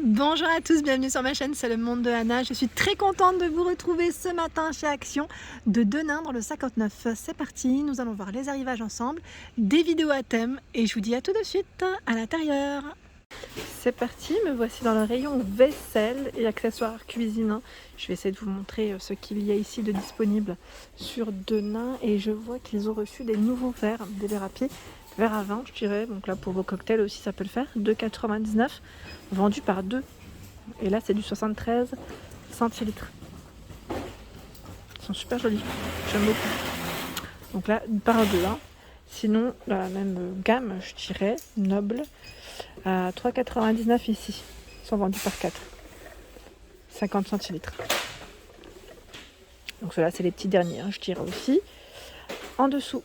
Bonjour à tous, bienvenue sur ma chaîne, c'est le monde de Anna. Je suis très contente de vous retrouver ce matin chez Action de Denain dans le 59. C'est parti, nous allons voir les arrivages ensemble, des vidéos à thème et je vous dis à tout de suite à l'intérieur. C'est parti, me voici dans le rayon vaisselle et accessoires cuisine. Je vais essayer de vous montrer ce qu'il y a ici de disponible sur Denain et je vois qu'ils ont reçu des nouveaux verres, des verres à pied. Verre à vin, je dirais, donc là pour vos cocktails aussi ça peut le faire, 2,99 €, vendu par 2. Et là c'est du 73 centilitres. Ils sont super jolis, j'aime beaucoup. Donc là par 2, hein. Sinon la même gamme, je dirais, noble, à 3,99 € ici. Ils sont vendus par 4, 50 centilitres. Donc ceux-là c'est les petits derniers, hein, je dirais aussi. En dessous,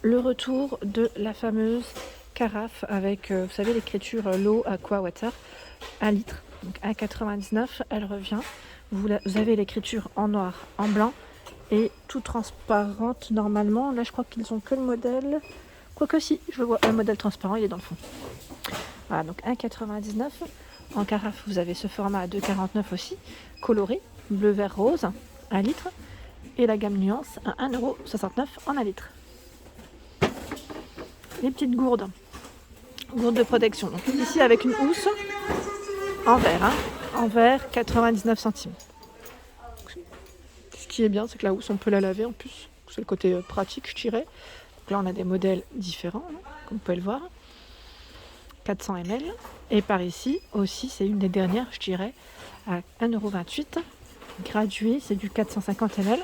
le retour de la fameuse carafe avec, vous savez, l'écriture l'eau, aqua, water, 1 litre. Donc 1,99 €, elle revient. Vous avez l'écriture en noir, en blanc et tout transparente normalement. Là, je crois qu'ils ont que le modèle. Quoique si, je le vois, un modèle transparent, il est dans le fond. Voilà, donc 1,99 €. En carafe, vous avez ce format à 2,49 € aussi, coloré, bleu, vert, rose, 1 litre. Et la gamme nuance à 1,69 € en 1 litre. Les petites gourdes de protection. Donc ici avec une housse en verre, hein, en verre 99 centimes. Ce qui est bien, c'est que la housse on peut la laver en plus. C'est le côté pratique, je dirais. Donc là on a des modèles différents, hein, comme vous pouvez le voir. 400 ml. Et par ici aussi, c'est une des dernières, je dirais, à 1,28 €. Gradué, c'est du 450 ml.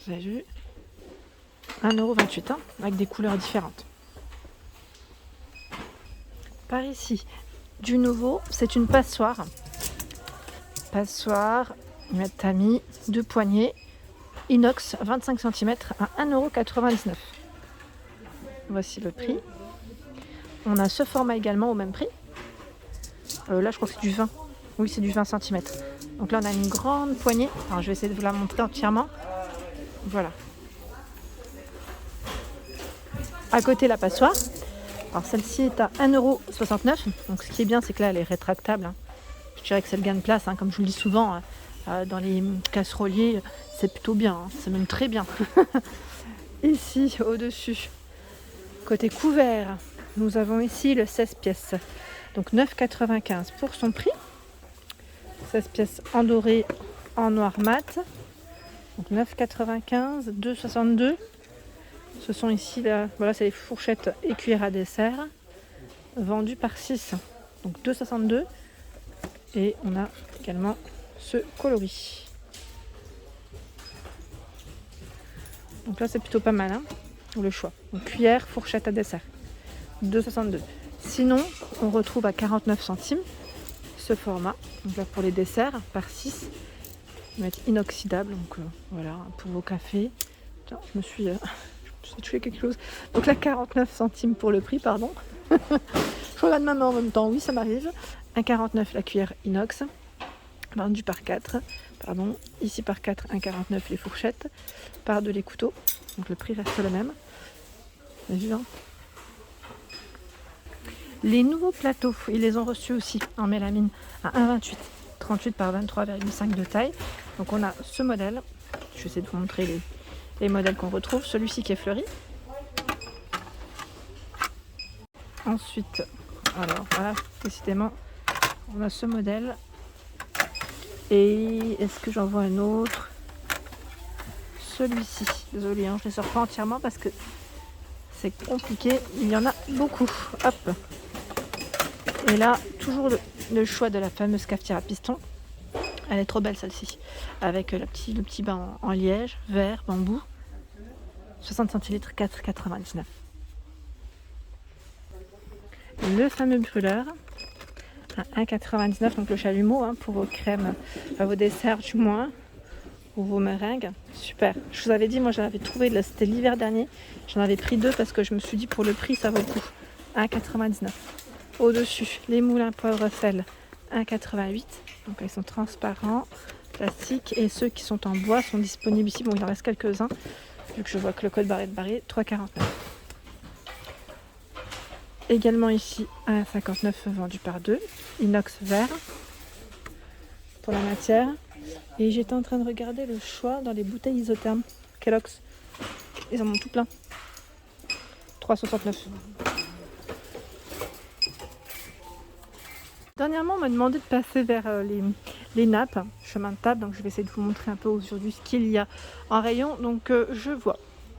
Vous avez vu, 1,28 €, hein, avec des couleurs différentes. Par ici, du nouveau, c'est une passoire. Passoire, tamis, 2 poignées, inox, 25 cm à 1,99 €. Voici le prix. On a ce format également au même prix. Là, je crois que c'est du 20. Oui, c'est du 20 cm. Donc là, on a une grande poignée. Alors, je vais essayer de vous la montrer entièrement. Voilà. À côté, la passoire. Alors celle-ci est à 1,69 €. Donc ce qui est bien, c'est que là, elle est rétractable, hein. Je dirais que c'est le gain de place, hein, comme je vous le dis souvent, dans les casseroliers, c'est plutôt bien, hein. C'est même très bien. Ici, au-dessus, côté couvert, nous avons ici le 16 pièces. Donc 9,95 € pour son prix. 16 pièces en doré, en noir mat. Donc 9,95 €, 2,62 €. Ce sont ici, là, voilà, c'est les fourchettes et cuillères à dessert, vendues par 6, donc 2,62 €. Et on a également ce coloris. Donc là, c'est plutôt pas mal, hein, le choix. Donc cuillère, fourchette à dessert, 2,62 €. Sinon, on retrouve à 49 centimes ce format. Donc là, pour les desserts, par 6, ils vont être inoxydables. Donc voilà, pour vos cafés. Tiens, je me suis touché quelque chose. Donc là, 49 centimes pour le prix, pardon. Je regarde ma main en même temps, oui, ça m'arrive. 1,49 € la cuillère inox, vendue par 4. Pardon, ici par 4, 1,49 € les fourchettes, par 2 les couteaux. Donc le prix reste le même. Vous avez vu, hein ? Les nouveaux plateaux, ils les ont reçus aussi en mélamine à 1,28 €, 38 par 23,5 de taille. Donc on a ce modèle. Je vais essayer de vous montrer les modèles qu'on retrouve. Celui-ci qui est fleuri. Ensuite, alors voilà, décidément, on a ce modèle. Et est-ce que j'en vois un autre? Celui-ci. Désolée, hein, je ne les sors pas entièrement parce que c'est compliqué. Il y en a beaucoup. Hop. Et là, toujours le choix de la fameuse cafetière à piston. Elle est trop belle celle-ci. Avec le petit bain en liège, verre, bambou. 60 centilitres, 4,99 €. Le fameux brûleur à 1,99 €, donc le chalumeau, hein, pour vos crèmes, vos desserts du moins, ou vos meringues. Super. Je vous avais dit, moi j'en avais trouvé, là c'était l'hiver dernier, j'en avais pris 2 parce que je me suis dit pour le prix ça vaut le coup. 1,99 €. Au-dessus, les moulins poivre sel, 1,88 €. Donc ils sont transparents, plastiques, et ceux qui sont en bois sont disponibles ici. Bon, il en reste quelques-uns, vu que je vois que le code barre est barré, 3,49 €. Également ici un 59 vendu par 2, inox vert pour la matière. Et j'étais en train de regarder le choix dans les bouteilles isothermes Kellogg's. Ils en ont tout plein. 3,69. Dernièrement, on m'a demandé de passer vers les nappes, chemin de table. Donc je vais essayer de vous montrer un peu aujourd'hui ce qu'il y a en rayon. Donc je vois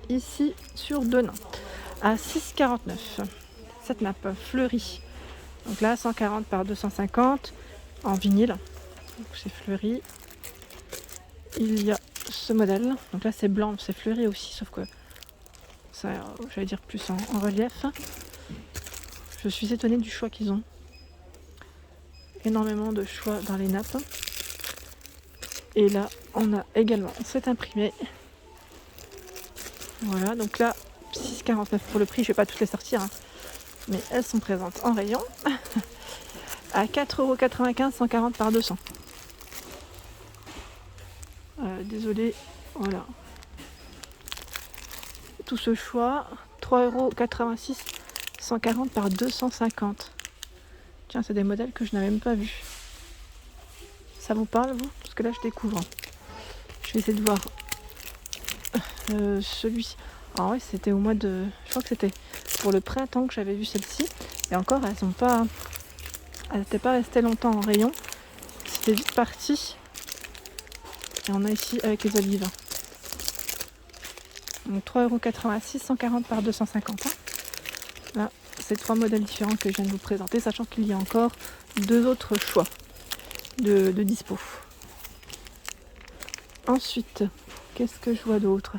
ici sur Denain à 6,49. Cette nappe fleurie. Donc là 140 par 250 en vinyle. Donc c'est fleuri. Il y a ce modèle. Donc là c'est blanc, c'est fleuri aussi, sauf que ça, j'allais dire plus en relief. Je suis étonnée du choix qu'ils ont. Énormément de choix dans les nappes. Et là, on a également cet imprimé. Voilà, donc là, 6,49 pour le prix. Je ne vais pas toutes les sortir, hein, mais elles sont présentes en rayon. À 4,95 €, 140 par 200. Désolée, voilà. Tout ce choix, 3,86 €, 140 par 250. Tiens, c'est des modèles que je n'avais même pas vus. Ça vous parle, vous? Parce que là, je découvre. Je vais essayer de voir celui-ci. Ah ouais, c'était au mois de... Je crois que c'était pour le printemps que j'avais vu celle-ci. Et encore, elles sont pas... Elles n'étaient pas restées longtemps en rayon. C'était vite parti. Et on a ici avec les olives. Donc 3,86 €, 140 par 250. Hein. Là, c'est 3 modèles différents que je viens de vous présenter, sachant qu'il y a encore 2 autres choix de dispo. Ensuite, qu'est-ce que je vois d'autre?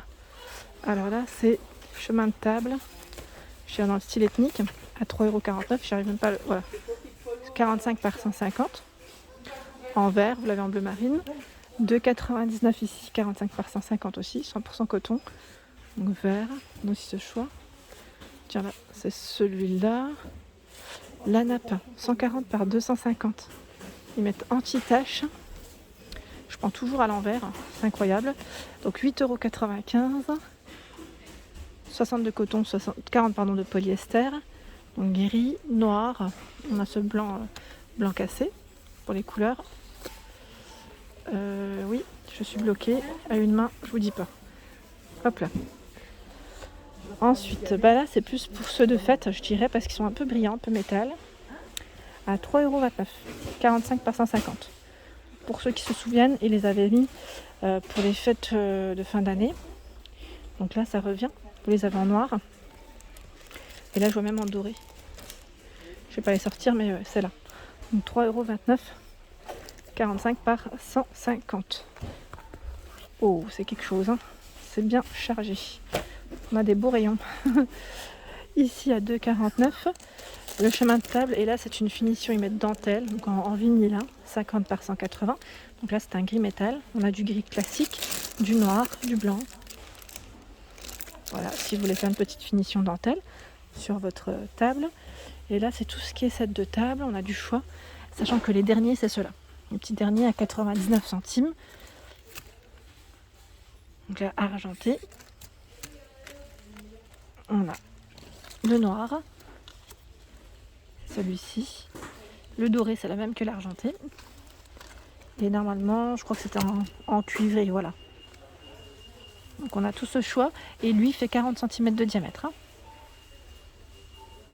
Alors là, c'est chemin de table. Je suis dans le style ethnique à 3,49 €. J'arrive même pas. Voilà. 45 par 150. En vert, vous l'avez en bleu marine. 2,99 € ici, 45 par 150 aussi, 100% coton. Donc vert, on a aussi ce choix. Tiens là, c'est celui-là. La nappe, 140 par 250. Ils mettent anti-tache. Je prends toujours à l'envers, c'est incroyable. Donc 8,95 €. 60 de coton, 40 pardon, de polyester. Donc gris, noir. On a ce blanc, blanc cassé pour les couleurs. Oui, je suis bloquée à une main, je vous dis pas. Hop là. Ensuite, bah là c'est plus pour ceux de fête, je dirais, parce qu'ils sont un peu brillants, un peu métal. À 3,29 €, 45 par 150. Pour ceux qui se souviennent, ils les avaient mis pour les fêtes de fin d'année. Donc là ça revient. Vous les avez en noir. Et là je vois même en doré. Je vais pas les sortir, mais c'est là. Donc 3,29 €, 45 par 150. Oh, c'est quelque chose, hein. C'est bien chargé. On a des beaux rayons. Ici à 2,49 €. Le chemin de table, et là c'est une finition, ils mettent dentelle, donc en vinyle, hein, 50 par 180. Donc là c'est un gris métal. On a du gris classique, du noir, du blanc. Voilà, si vous voulez faire une petite finition dentelle sur votre table. Et là c'est tout ce qui est set de table, on a du choix. Sachant que les derniers c'est ceux-là. Les petits derniers à 99 centimes. Donc là argenté. On a le noir. Celui-ci. Le doré, c'est la même que l'argenté. Et normalement, je crois que c'était en cuivré, voilà. Donc on a tout ce choix. Et lui fait 40 cm de diamètre. Hein.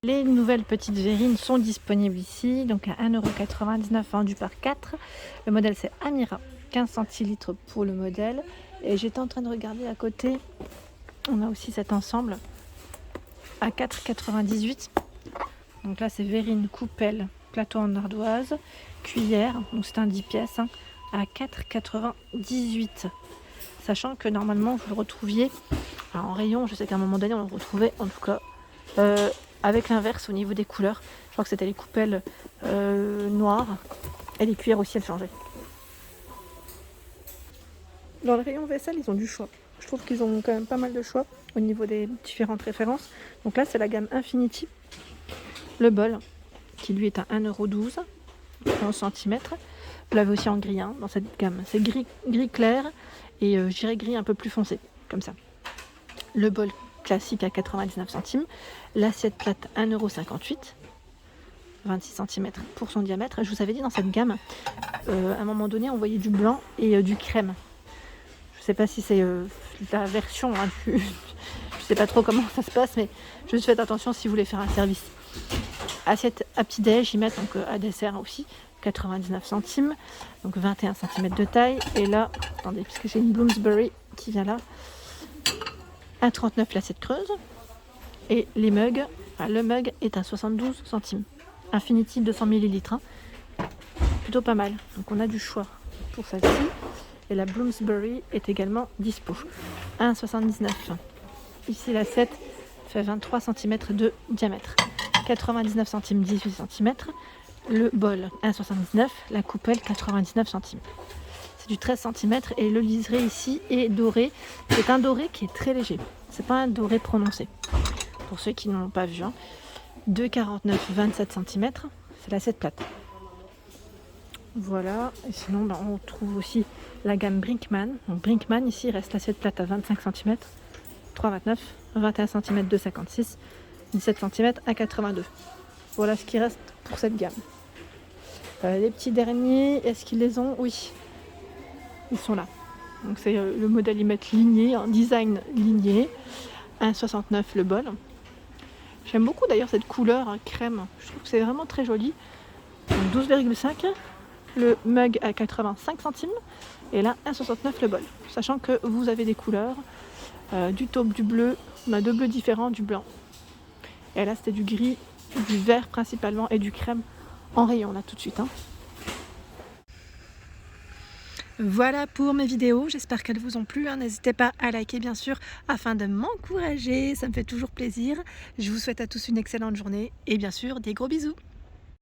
Les nouvelles petites verrines sont disponibles ici. Donc à 1,99 € vendu par 4. Le modèle c'est Amira. 15 centilitres pour le modèle. Et j'étais en train de regarder à côté. On a aussi cet ensemble à 4,98 €. Donc là c'est verrine, coupelle, plateau en ardoise, cuillère, donc c'est un 10 pièces, hein, à 4,98 €. Sachant que normalement vous le retrouviez en rayon, je sais qu'à un moment donné on le retrouvait en tout cas avec l'inverse au niveau des couleurs. Je crois que c'était les coupelles noires et les cuillères aussi elles changeaient. Dans le rayon vaisselle ils ont du choix. Je trouve qu'ils ont quand même pas mal de choix au niveau des différentes références. Donc là c'est la gamme Infinity. Le bol, qui lui est à 1,12 € 11 cm. Vous l'avez aussi en gris hein, dans cette gamme. C'est gris clair et je dirais gris un peu plus foncé, comme ça. Le bol classique à 99 centimes. L'assiette plate 1,58 €, 26 cm pour son diamètre. Je vous avais dit dans cette gamme, à un moment donné, on voyait du blanc et du crème. Je ne sais pas si c'est la version, hein, je ne sais pas trop comment ça se passe, mais juste faites attention si vous voulez faire un service. Assiette à petit-déj, ils mettent donc à dessert aussi, 99 centimes, donc 21 cm de taille. Et là, attendez, puisque j'ai une Bloomsbury qui vient là, 1,39 l'assiette creuse. Et les mugs, le mug est à 72 centimes. Infinity 200 ml, hein. Plutôt pas mal. Donc on a du choix pour celle-ci. Et la Bloomsbury est également dispo. 1,79. Ici l'assiette fait 23 cm de diamètre. 99 centimes, 18 cm. Le bol 1,79. La coupelle 99 centimes. C'est du 13 cm et le liseré ici est doré. C'est un doré qui est très léger. C'est pas un doré prononcé. Pour ceux qui n'ont pas vu, hein. 2,49, 27 cm. C'est l'assiette plate. Voilà, et sinon on trouve aussi la gamme Brinkmann. Donc Brinkmann ici reste l'assiette plate à 25 cm, 3,29, 21 cm 2,56, 17 cm à 82. Voilà ce qui reste pour cette gamme. Les petits derniers, est-ce qu'ils les ont? Oui, ils sont là. Donc c'est le modèle, ils mettent ligné, un design ligné, 1,69 le bol. J'aime beaucoup d'ailleurs cette couleur crème, je trouve que c'est vraiment très joli. 12,5. Le mug à 85 centimes et là 1,69 le bol. Sachant que vous avez des couleurs, du taupe, du bleu, on a deux bleus différents, du blanc. Et là c'était du gris, du vert principalement et du crème en rayon là tout de suite. Hein. Voilà pour mes vidéos, j'espère qu'elles vous ont plu. Hein. N'hésitez pas à liker bien sûr afin de m'encourager, ça me fait toujours plaisir. Je vous souhaite à tous une excellente journée et bien sûr des gros bisous.